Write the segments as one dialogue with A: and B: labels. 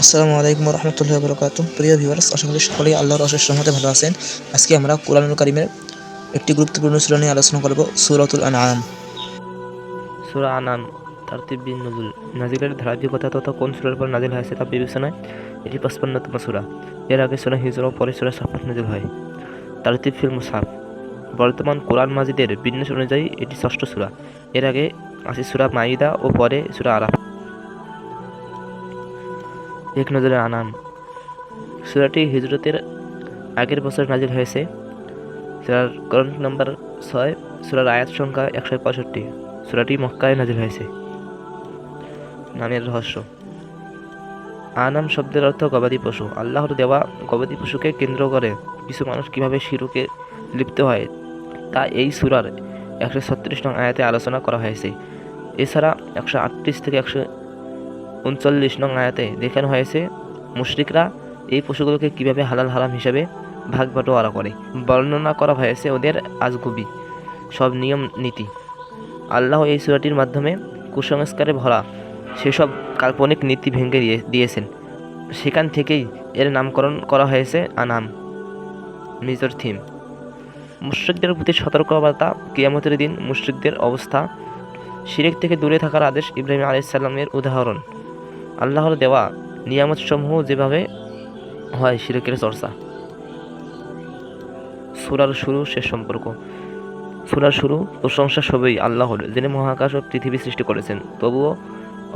A: আসসালামু আলাইকুম রহমতুল্লাহি ওয়া বারাকাতুহু। প্রিয় ভিউয়ার্স, আশা করি সকলেই আল্লাহর অশেষ রহমতে ভালো আছেন। আজকে আমরা কোরআনুল কারীমের একটি গুরুত্বপূর্ণ সূরা নিয়ে আলোচনা করব, সূরাতুল আনআম।
B: সূরা আনাম তারতিব বিন নুজুল নাজিলের ধারাবাহিকতা তথা কোন সূরার পর নাজিল হয়েছে তা বিবেচনায় এটি ৫৫তম সূরা। এর আগে সূরা হিজর ও পরে সূরা সাফাত নাজিল হয়। তারতিব ফিল মুসহাফ বর্তমান কোরআন মাজিদের বিন্যাস অনুযায়ী এটি ষষ্ঠ সূরা। এর আগে আছে সূরা মাইদা ও পরে সূরা আরাফ। এক নজরে আনাম সূরাটি হিজরতের আগের বছর নাজিল হয়েছে। সূরার গ্রন্থ নম্বর ৬, সূরার আয়াত সংখ্যা ১৬৫। সূরাটি মক্কায় নাজিল হয়েছে। নামের রহস্য। আনাম শব্দের অর্থ গবাদি পশু। আল্লাহর দেওয়া গবাদি পশুকে কেন্দ্র করে কিছু মানুষ কিভাবে শিরকে লিপ্ত হয় তা এই সূরার ১৩৬ নং আয়াতে আলোচনা করা হয়েছে। এছাড়া ১৩৮ থেকে ১৩৯ নং আয়াতে দেখানো হয়েছে মুশরিকরা এই পশুগুলোকে কিভাবে হালাল হারাম হিসাবে ভাগ বাটোয়ারা করে। বর্ণনা করা হয়েছে ওদের আজগুবি সব নিয়ম নীতি। আল্লাহ এই সূরাটির মাধ্যমে কুসংস্কারে ভরা সেসব কাল্পনিক নীতি ভেঙে দিয়েছেন। সেখান থেকেই এর নামকরণ করা হয়েছে আনাম। Major theme. মুশরিকদের প্রতি সতর্কবার্তা, কিয়ামতের দিন মুশরিকদের অবস্থা, শিরক থেকে দূরে থাকার আদেশ, ইব্রাহিম আলাইহিস সালামের উদাহরণ, আল্লাহর দেওয়া নিয়ামতসমূহ যেভাবে হয় শিরকের চর্চা। সূরার শুরু শেষ সম্পর্ক। সূরার শুরু প্রশংসা সবই আল্লাহর, যিনি মহাকাশ ও পৃথিবী সৃষ্টি করেছেন। তবুও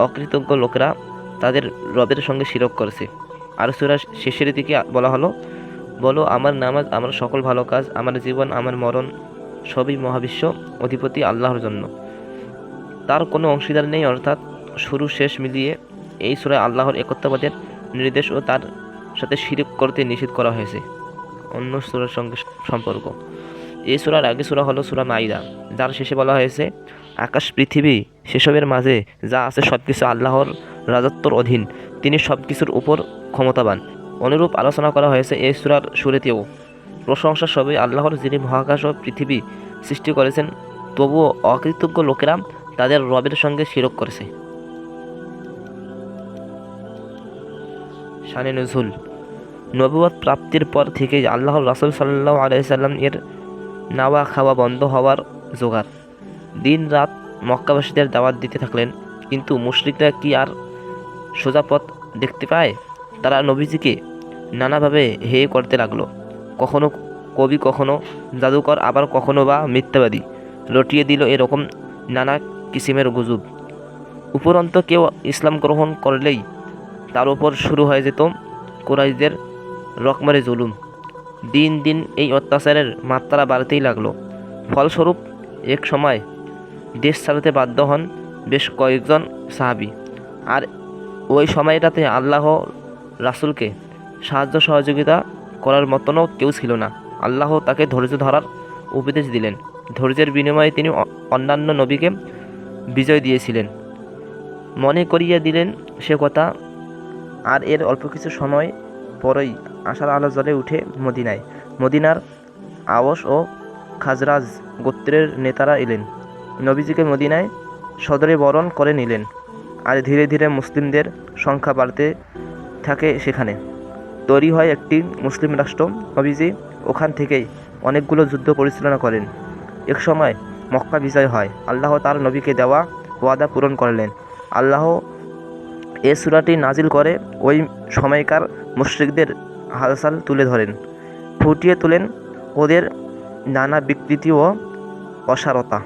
B: অকৃতজ্ঞ লোকেরা তাদের রবের সঙ্গে শিরক করেছে। আর সূরার শেষের দিকে বলা হলো, বলো আমার নামাজ, আমার সকল ভালো কাজ, আমার জীবন, আমার মরণ সবই মহাবিশ্ব অধিপতি আল্লাহর জন্য, তার কোনো অংশীদার নেই। অর্থাৎ শুরু শেষ মিলিয়ে এই সূরায় আল্লাহর একত্ববাদের নির্দেশ ও তার সাথে শিরক করতে নিষেধ করা হয়েছে। অন্য সূরার সঙ্গে সম্পর্ক। এই সূরার আগে সূরা হলো সূরা মাইদা, যার শেষে বলা হয়েছে আকাশ পৃথিবী সেসবের মাঝে যা আছে সবকিছু আল্লাহর রাজত্বর অধীন, তিনি সবকিছুর উপর ক্ষমতাবান। অনুরূপ আলোচনা করা হয়েছে এই সূরার শুরুতেও। প্রশংসা সবই আল্লাহর, যিনি মহাকাশ ও পৃথিবী সৃষ্টি করেছেন। তবুও অকৃতজ্ঞ লোকেরা তাদের রবের সঙ্গে শিরক করেছে। শানে নুজুল। নবুয়ত প্রাপ্তির পর থেকেই আল্লাহর রাসূল সাল্লাল্লাহু আলাইহি সাল্লাম এর নাওয়া খাওয়া বন্ধ হওয়ার জোগাড়। দিন রাত মক্কাবাসীদের দাওয়াত দিতে থাকলেন, কিন্তু মুশরিকরা কি আর সোজা পথ দেখতে পায়? তারা নবীজিকে নানাভাবে হেয় করতে লাগলো। কখনো কবি, কখনো জাদুকর, আবার কখনো বা মিথ্যাবাদী রটিয়ে দিল এরকম নানা কিসিমের গুজব। উপরন্ত কেউ ইসলাম গ্রহণ করলেই তার উপর শুরু হয়ে যেত কুরাইশদের রকমারি জুলুম। দিন দিন এই অত্যাচারের মাত্রা বাড়তেই লাগলো। ফলস্বরূপ এক সময় দেশ ছাড়তে বাধ্য হন বেশ কয়েকজন সাহাবী। আর ওই সময়টাতে আল্লাহ রাসূলকে সাহায্য সহযোগিতা করার মতনও কেউ ছিল না। আল্লাহ তাকে ধৈর্য ধরার উপদেশ দিলেন। ধৈর্যের বিনিময়ে তিনি অন্যান্য নবীকে বিজয় দিয়েছিলেন, মনে করিয়ে দিলেন সে কথা। আর এর অল্প কিছু সময় পরেই আশার আলো জ্বলে উঠে মদিনায়। মদিনার আওস ও খাজরাজ গোত্রের নেতারা এলেন, নবীজিকে মদিনায় সদরে বরণ করে নিলেন। আর ধীরে ধীরে মুসলিমদের সংখ্যা বাড়তে থাকে। সেখানে তৈরি হয় একটি মুসলিম রাষ্ট্র। নবীজি ওখান থেকেই অনেকগুলো যুদ্ধ পরিচালনা করেন। এক সময় মক্কা বিজয় হয়। আল্লাহ তার নবীকে দেওয়া ওয়াদা পূরণ করলেন। আল্লাহ এ সূরাটি নাজিল করে ওই সময়কার মুশরিকদের হালচাল তুলে ধরেন, ফুটিয়ে তোলেন ওদের নানা বিকৃতি ও অসারতা।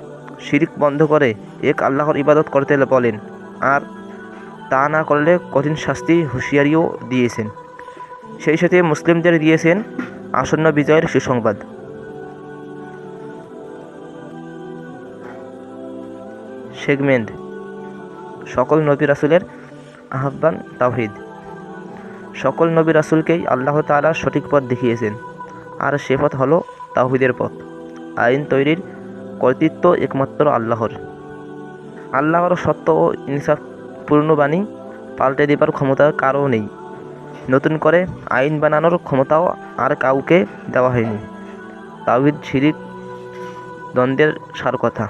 B: শিরক বন্ধ করে এক আল্লাহর ইবাদত করতে বলেন, আর তা না করলে কঠিন শাস্তি হুঁশিয়ারিও দিয়েছেন। সেই সাথে মুসলিমদের দিয়েছেন আসন্ন বিজয়ের সুসংবাদ। সেগমেন্ট। সকল নবী রাসূলের আহ্বান তাওহীদ। সকল নবী রাসূলকেই আল্লাহ তাআলা সঠিক পথ দেখিয়েছেন, আর সে পথ হলো তাওহীদের পথ। আইন তৈরির কর্তৃত্ব একমাত্র আল্লাহর। আল্লাহর সত্য ও ইনসাফপূর্ণ বাণী পাল্টে দেবার ক্ষমতা কারও নেই। নতুন করে আইন বানানোর ক্ষমতাও আর কাউকে দেওয়া হয়নি। তাওহীদ শিরক দ্বন্দ্বের সার কথা।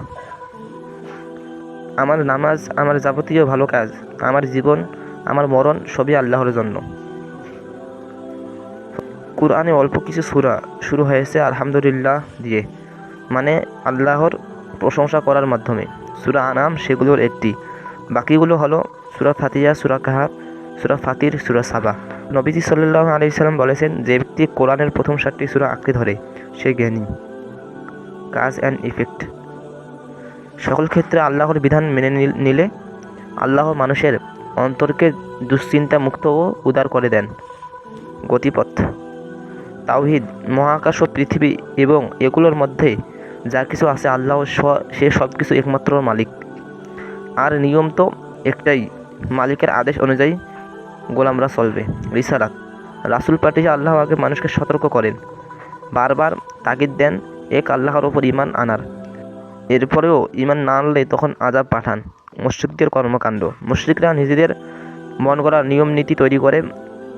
B: আমার নামাজ, আমার যাবতীয় ভালো কাজ, আমার জীবন, আমার মরণ সবই আল্লাহর জন্য। কুরআনে অল্প কিছু সূরা শুরু হয়েছে আলহামদুলিল্লাহ দিয়ে, মানে আল্লাহর প্রশংসা করার মাধ্যমে। সূরা আনাম সেগুলোর একটি, বাকিগুলো হলো সূরা ফাতিহা, সূরা কাহাফ, সূরা ফাতির, সূরা সাবা। নবীজি সাল্লাল্লাহু আলাইহি সাল্লাম বলেছেন, যে ব্যক্তি কোরআনের প্রথম 7টি সূরা আঁকড়ে ধরে সে জ্ঞানী। কাজ অ্যান্ড ইফেক্ট। সকল ক্ষেত্রে আল্লাহর বিধান মেনে নিলে আল্লাহ মানুষের অন্তরকে দুশ্চিন্তা মুক্ত ও উদার করে দেন। গতিপথ। তাওহীদ, মহাকাশ ও পৃথিবী এবং এগুলোর মধ্যে যা কিছু আছে, আল্লাহ সে সব কিছু একমাত্র মালিক। আর নিয়ম তো একটাই, মালিকের আদেশ অনুযায়ী গোলামরা চলবে। রিসালাত, রাসূল পাঠিয়ে আল্লাহ আগে মানুষকে সতর্ক করেন, বারবার তাগিদ দেন এক আল্লাহর ওপর ঈমান আনার। এরপরেও ঈমান না আনলে তখন আযাব পাঠান। মুশরিকদের কর্মকাণ্ড। মুশরিকরা নিজেদের মন গড়া নিয়ম নীতি তৈরি করে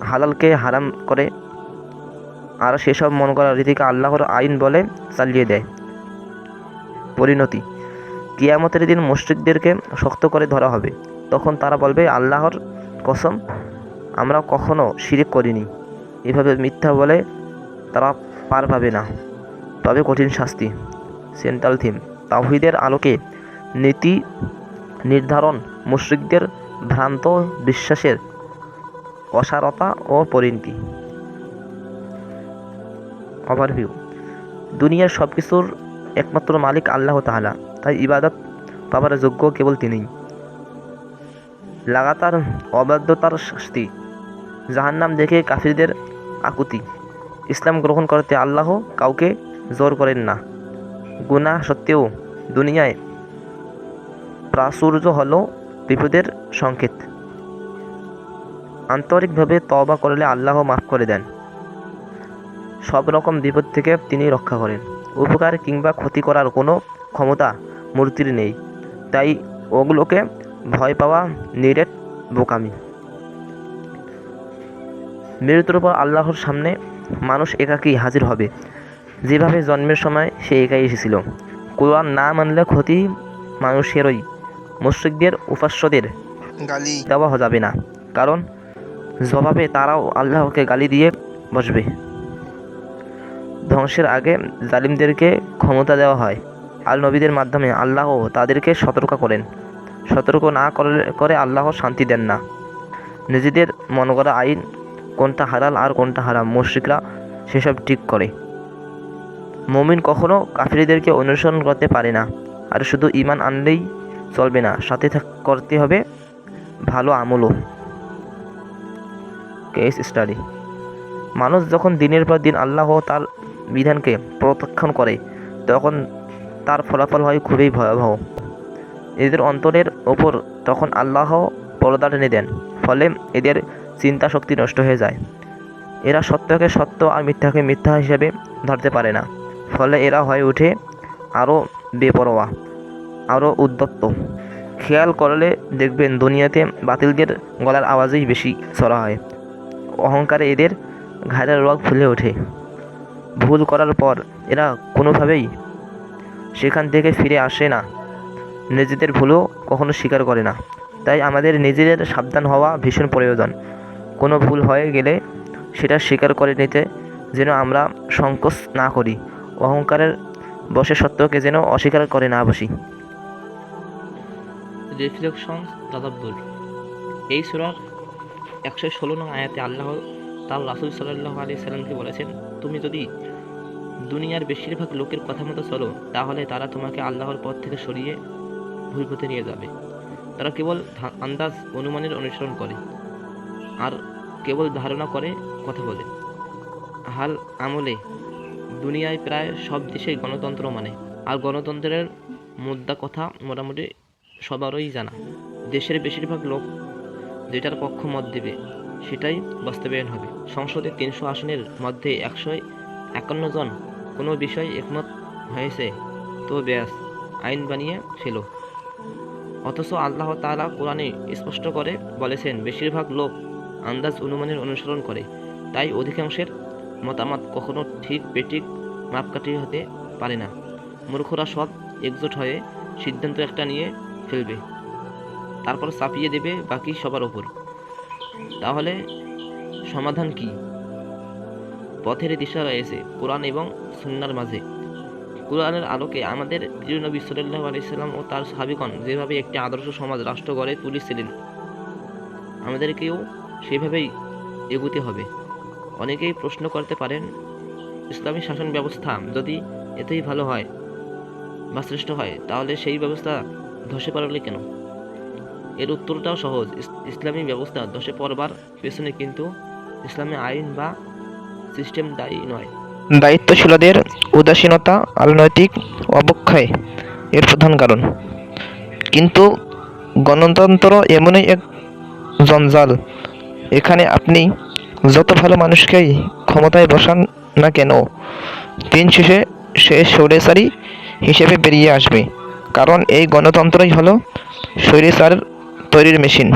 B: হালালকে হারাম করে, আর সেসব মন গড়া রীতিকে আল্লাহর আইন বলে চালিয়ে দেয়। পরিণতি। কিয়ামতের দিন মুশরিকদেরকে শক্ত করে ধরা হবে। তখন তারা বলবে, আল্লাহর কসম, আমরা কখনো শিরক করিনি। এভাবে মিথ্যা বলে তারা পার পাবে না, তবে কঠিন শাস্তি। Central theme. তাওহীদের আলোকে নীতি নির্ধারণ, মুশরিকদের ভ্রান্ত বিশ্বাসের অসারতা ও পরিণতি। ওভারভিউ। দুনিয়ার সব কিছুর একমাত্র মালিক আল্লাহ তাআলা, তাই ইবাদত পাবার যোগ্য কেবল তিনিই। লাগাতার অবাধ্যতার শাস্তি। জাহান্নাম দেখে কাফিরদের আকুতি। ইসলাম গ্রহণ করতে আল্লাহ কাউকে জোর করেন না। গুনাহ সত্ত্বেও দুনিয়ায় প্রাচুর্য হলো বিপদের সংকেত। আন্তরিকভাবে তওবা করলে আল্লাহ মাফ করে দেন। সব রকম বিপদ থেকে তিনি রক্ষা করেন। উপকার কিংবা ক্ষতি করার কোনো ক্ষমতা মূর্তির নেই, তাই ওগুলোকে ভয় পাওয়া নিরেট বোকামি। মৃত্যুর পর আল্লাহর সামনে মানুষ একাকী হাজির হবে, যেভাবে জন্মের সময় সে একাই এসেছিল। কোরআন না মানলে ক্ষতি মানুষেরই। মুশরিকদের উপাস্যদের গালি দেওয়া যাবে না, কারণ জবাবে তারাও আল্লাহকে গালি দিয়ে বসবে। ধ্বংসের আগে জালিমদেরকে ক্ষমতা দেওয়া হয়, আর নবীদের মাধ্যমে আল্লাহ তাদেরকে সতর্ক করেন। সতর্ক না করে আল্লাহ শান্তি দেন না। নিজেদের মন করা আইন কোনটা হালাল আর কোনটা হারাম মুশরিকরা সেসব ঠিক করে। মুমিন কখনো কাফিরদেরকে অনুসরণ করতে পারে না, আর শুধু ঈমান আনলেই চলবে না, সাথে করতে হবে ভালো আমলও। Case study. মানুষ যখন দিনের পর দিন আল্লাহ তার বিধানকে প্রত্যাখ্যান করে, তখন তার ফলাফল হয় খুবই ভয়াবহ। এদের অন্তরের ওপর তখন আল্লাহ পর্দা টেনে দেন, ফলে এদের চিন্তা শক্তি নষ্ট হয়ে যায়। এরা সত্যকে সত্য আর মিথ্যাকে মিথ্যা হিসেবে ধরতে পারে না, ফলে এরা হয়ে ওঠে আরও বেপরোয়া, আরও উদ্ধত। খেয়াল করলে দেখবেন দুনিয়াতে বাতিলদের গলার আওয়াজই বেশি চড়া হয়। অহংকারে এদের ঘাড়ের রগ ফুলে ওঠে। ভুল করার পর এরা কোনোভাবেই সেখান থেকে ফিরে আসে না, নিজেদের ভুলও কখনো স্বীকার করে না। তাই আমাদের নিজেদের সাবধান হওয়া ভীষণ প্রয়োজন। কোনো ভুল হয়ে গেলে সেটা স্বীকার করে নিতে যেন আমরা সংকোচ না করি, অহংকারের বশে সত্যকে যেন অস্বীকার করে না বসি। রিফ্লেকশন তাদাব্বুর। এই সূরার 116 নং আয়াতে আল্লাহ তার রাসূল সাল্লাল্লাহু আলাইহি সাল্লামকে বলেছেন, তুমি যদি দুনিয়ার বেশিরভাগ লোকের কথা মতো চলো, তাহলে তারা তোমাকে আল্লাহর পথ থেকে সরিয়ে ভুল পথে নিয়ে যাবে। তারা কেবল আন্দাজ অনুমানের অনুসরণ করে আর কেবল ধারণা করে কথা বলে। হাল আমলে দুনিয়ায় প্রায় সব দেশেই গণতন্ত্র মানে, আর গণতন্ত্রের মুদ্রা কথা মোটামুটি সবারই জানা। দেশের বেশিরভাগ লোক যেটার পক্ষ মত দেবে সেটাই বাস্তবায়ন হবে। সংসদে 300 আসনের মধ্যে 151 জন কোনো বিষয় একমত হয়েছে তো ব্যাস, আইন বানিয়ে ফেলো। অথচ আল্লাহ তাআলা কোরআনে স্পষ্ট করে বলেছেন, বেশিরভাগ লোক আন্দাজ অনুমানের অনুসরণ করে, তাই অধিকাংশের মতামত কখনো ঠিক বেঠিক মাপকাঠি হতে পারে না। মূর্খরা সব একজোট হয়ে সিদ্ধান্ত একটা নিয়ে ফেলবে, তারপর চাপিয়ে দেবে বাকি সবার ওপর। তাহলে সমাধান কি? পথের দিশা রয়েছে কোরআন এবং সুন্নাহর মাঝে। কোরআনের আলোকে আমাদের প্রিয় নবী সাল্লাল্লাহু আলাইহি সাল্লাম ও তার সাহাবীগণ যেভাবে একটি আদর্শ সমাজ রাষ্ট্র গড়ে তুলেছিলেন, আমাদেরকেও সেভাবেই এগোতে হবে। অনেকেই প্রশ্ন করতে পারেন, ইসলামী শাসন ব্যবস্থা যদি এতই ভালো হয় বা শ্রেষ্ঠ হয়, তাহলে সেই ব্যবস্থা ধসে পড়লে কেন? এর উত্তরটাও সহজ। ইসলামী ব্যবস্থা ধসে পড়বার পেছনে কিন্তু ইসলামী আইন বা সিস্টেম দায়ী নয়। দায়িত্বশীলদের উদাসীনতা, রাজনৈতিক অবক্ষয় এর প্রধান কারণ। কিন্তু গণতন্ত্র এমনই এক জঞ্জাল, এখানে আপনি যত ভালো মানুষকেই ক্ষমতায় বসান না কেন, দিন শেষে সে স্বৈরাচারী হিসেবে বেরিয়ে আসবে। কারণ এই গণতন্ত্রই হলো স্বৈরাচার তৈরির মেশিন।